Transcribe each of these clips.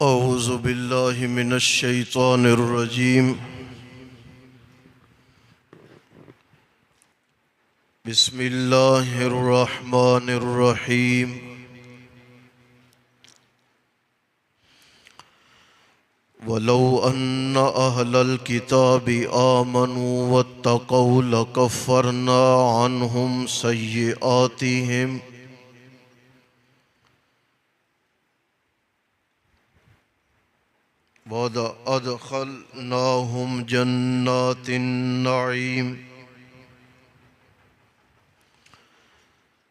اعوذ باللہ من الشیطان الرجیم بسم اللہ الرحمن الرحیم وَلَوْ أَنَّ أَهْلَ الْكِتَابِ آمَنُوا وَاتَّقَوْا لَكَفَّرْنَا عَنْهُمْ سَيِّئَاتِهِمْ وَأَدْخَلْنَاهُمْ جَنَّاتِ النَّعِيمِ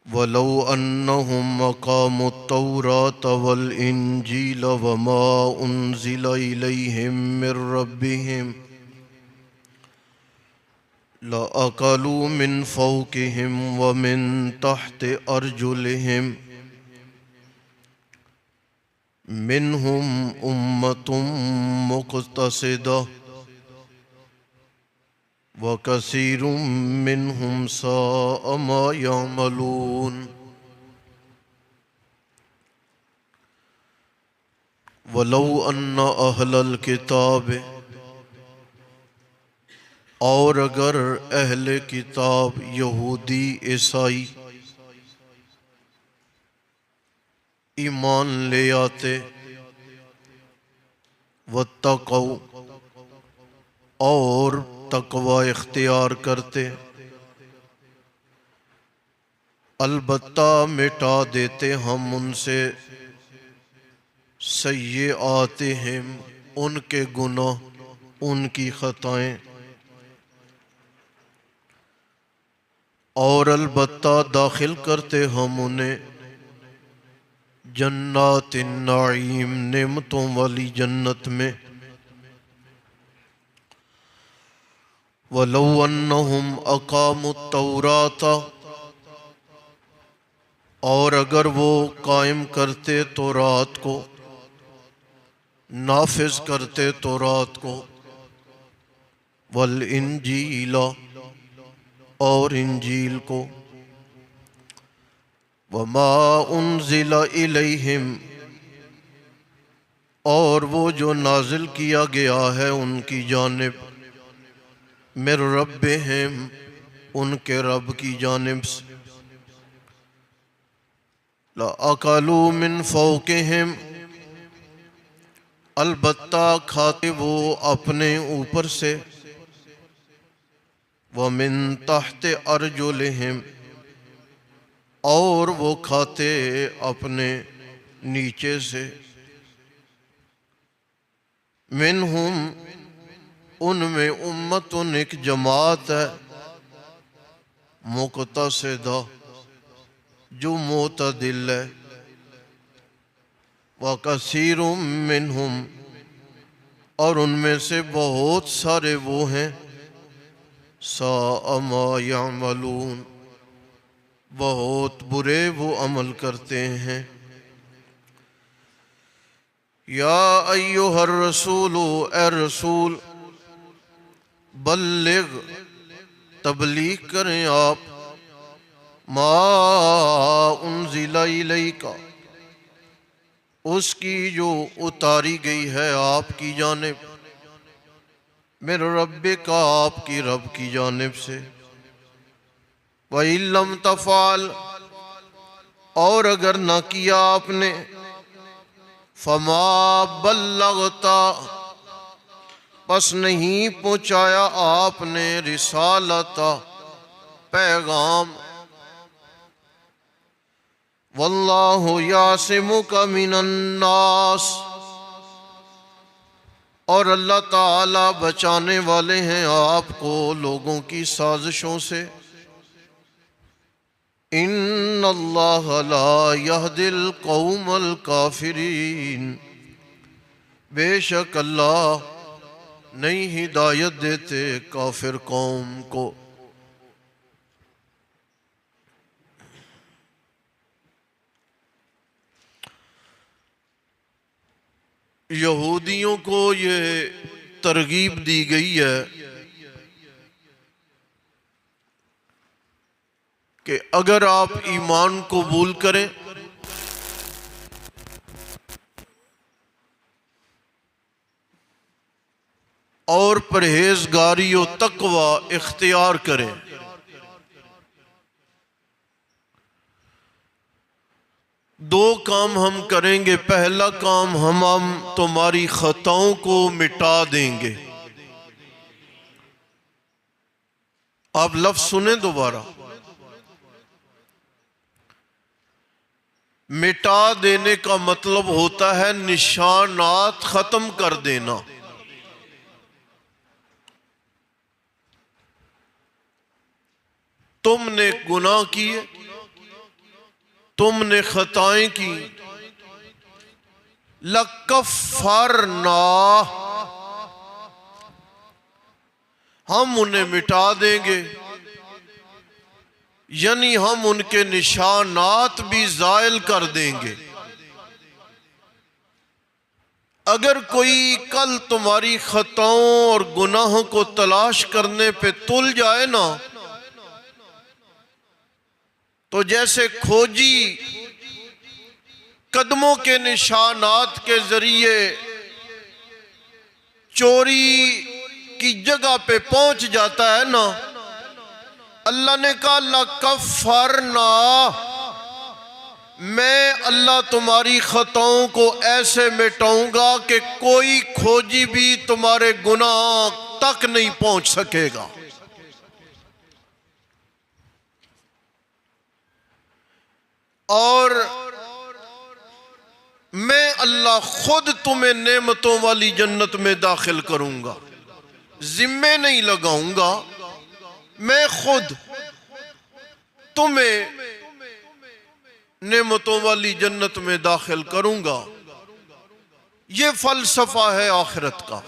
وَلَوْ أَنَّهُمْ أَقَامُوا التَّوْرَاةَ وَالْإِنْجِيلَ وَمَا أُنْزِلَ إِلَيْهِمْ مِنْ رَبِّهِمْ لَأَكَلُوا مِنْ فَوْقِهِمْ وَمِنْ تَحْتِ أَرْجُلِهِمْ منهم أمة مقتصدة وكثير منهم ساء ما يعملون ولو أن أهل الكتاب اور اگر اہل کتاب یہودی عیسائی ایمان لے آتے واتقوا اور تقوی اختیار کرتے البتہ مٹا دیتے ہم ان سے سیئاتہم ان کے گناہ ان کی خطائیں اور البتہ داخل کرتے ہم انہیں جنات النعیم نعمتوں والی جنت میں وَلَوْ أَنَّهُمْ أَقَامُوا التَّوْرَاةَ اور اگر وہ قائم کرتے تورات کو نافذ کرتے تورات کو وَالْإِنْجِيلَ اور انجیل کو وَمَا أُنزِلَ إِلَيْهِمْ اور وہ جو نازل کیا گیا ہے ان کی جانب مِن رَبِّهِمْ ان کے رب کی جانب سے لَأَكَلُوا مِن فَوْقِهِمْ البتہ کھاتے وہ اپنے اوپر سے وَمِن تَحْتِ أَرْجُلِهِمْ اور وہ کھاتے اپنے نیچے سے منہم ان میں امتن ایک جماعت ہے مقتصدہ جو معتدل ہے وَكَثِيرٌ مِّنْهُمْ اور ان میں سے بہت سارے وہ ہیں سَاءَ مَا يَعْمَلُونَ بہت برے وہ عمل کرتے ہیں یا ایہا الرسول اے رسول بلغ تبلیغ کریں آپ ما انزل الیک اس کی جو اتاری گئی ہے آپ کی جانب من ربک آپ کی رب کی جانب سے وَإِن لَمْ تَفْعَلْ اور اگر نہ کیا آپ نے فَمَا بَلَّغْتَ پس نہیں پہنچایا آپ نے رسالت پیغام وَاللَّهُ يَعْصِمُكَ مِنَ النَّاسِ اور اللہ تعالی بچانے والے ہیں آپ کو لوگوں کی سازشوں سے ان اللہ لا یہدی القوم الکافرین بے شک اللہ نہیں ہدایت دیتے کافر قوم کو یہودیوں کو یہ ترغیب دی گئی ہے کہ اگر آپ ایمان قبول کریں اور پرہیزگاری و تقوی اختیار کریں۔ دو کام ہم کریں گے۔ پہلا کام، ہم تمہاری خطاؤں کو مٹا دیں گے۔ آپ لفظ سنیں دوبارہ، مٹا دینے کا مطلب ہوتا ہے نشانات ختم کر دینا۔ تم نے گناہ کیے، تم نے خطائیں کی، لَكَفَّرْنَا، ہم انہیں مٹا دیں گے، یعنی ہم ان کے نشانات بھی زائل کر دیں گے۔ اگر کوئی کل تمہاری خطاؤں اور گناہوں کو تلاش کرنے پہ تل جائے نا، تو جیسے کھوجی قدموں کے نشانات کے ذریعے چوری کی جگہ پہ پہنچ جاتا ہے نا، اللہ نے کہا لَكَفَّرْنَا، میں اللہ تمہاری خطاؤں کو ایسے مٹاؤں گا کہ کوئی کھوجی بھی تمہارے گناہ تک نہیں پہنچ سکے گا۔ اور میں اللہ خود تمہیں نعمتوں والی جنت میں داخل کروں گا، ذمے نہیں لگاؤں گا، میں خود تمہیں نعمتوں والی جنت میں داخل کروں گا۔ یہ فلسفہ ہے آخرت کا۔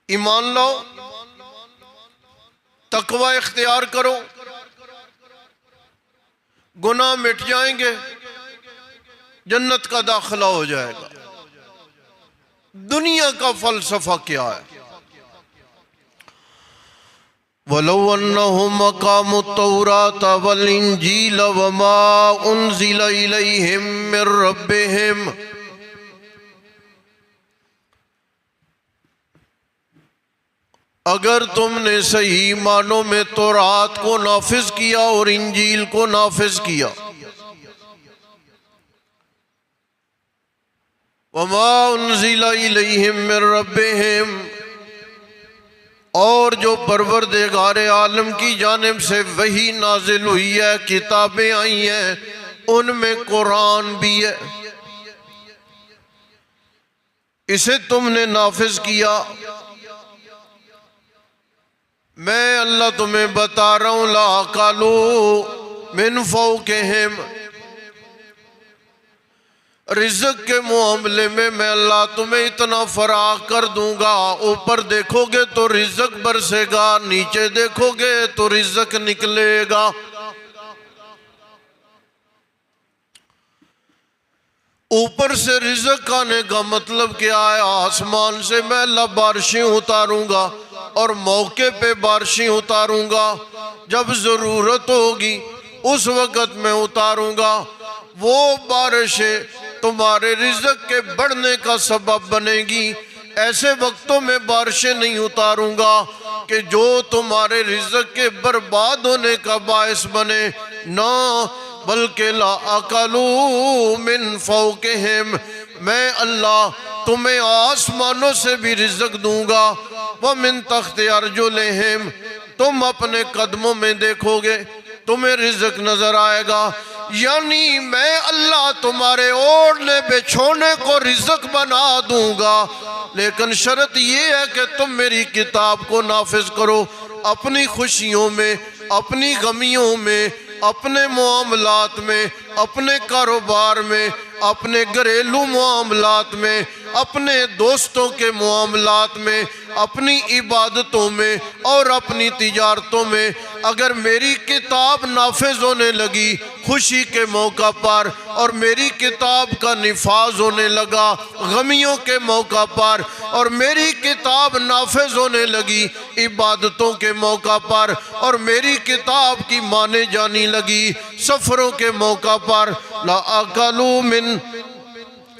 ایمان لاؤ، تقوی اختیار کرو، گناہ مٹ جائیں گے، جنت کا داخلہ ہو جائے گا۔ دنیا کا فلسفہ کیا ہے؟ وَلَوْ أَنَّهُمْ أَقَامُوا التَّوْرَاةَ وَالْإِنْجِيلَ وَمَا أُنزِلَ إِلَيْهِمْ مِنْ رَبِّهِمْ، اگر تم نے صحیح معنوں میں تورات کو نافذ کیا اور انجیل کو نافذ کیا، وَمَا أُنزِلَ إِلَيْهِمْ مِنْ رَبِّهِمْ، اور جو پروردگار عالم کی جانب سے وحی نازل ہوئی ہے، کتابیں آئی ہیں، ان میں قرآن بھی ہے، اسے تم نے نافذ کیا، میں اللہ تمہیں بتا رہا ہوں لَأَكَلُوا مِنْ فَوْقِهِمْ، رزق کے معاملے میں اللہ تمہیں اتنا فراخ کر دوں گا، اوپر دیکھو گے تو رزق برسے گا، نیچے دیکھو گے تو رزق نکلے گا۔ اوپر سے رزق آنے کا مطلب کیا ہے؟ آسمان سے میں اللہ بارشیں اتاروں گا، اور موقع پہ بارشیں اتاروں گا، جب ضرورت ہوگی اس وقت میں اتاروں گا۔ وہ بارشیں تمہارے رزق کے بڑھنے کا سبب بنے گی۔ ایسے وقتوں میں بارشیں نہیں اتاروں گا کہ جو تمہارے رزق کے برباد ہونے کا باعث بنے، نہ، بلکہ لَأَكَلُوا مِنْ فَوْقِهِمْ، میں اللہ تمہیں آسمانوں سے بھی رزق دوں گا، وَمِنْ تَحْتِ أَرْجُلِهِمْ، تم اپنے قدموں میں دیکھو گے تمہیں رزق نظر آئے گا، یعنی میں اللہ تمہارے اوڑھنے بچھونے کو رزق بنا دوں گا، لیکن شرط یہ ہے کہ تم میری کتاب کو نافذ کرو، اپنی خوشیوں میں، اپنی غمیوں میں، اپنے معاملات میں، اپنے کاروبار میں، اپنے گھریلو معاملات میں، اپنے دوستوں کے معاملات میں، اپنی عبادتوں میں اور اپنی تجارتوں میں اگر میری کتاب نافذ ہونے لگی خوشی کے موقع پر، اور میری کتاب کا نفاذ ہونے لگا غمیوں کے موقع پر، اور میری کتاب نافذ ہونے لگی عبادتوں کے موقع پر، اور میری کتاب کی مانے جانی لگی سفروں کے موقع پر، لَأَكَلُوا مِنْ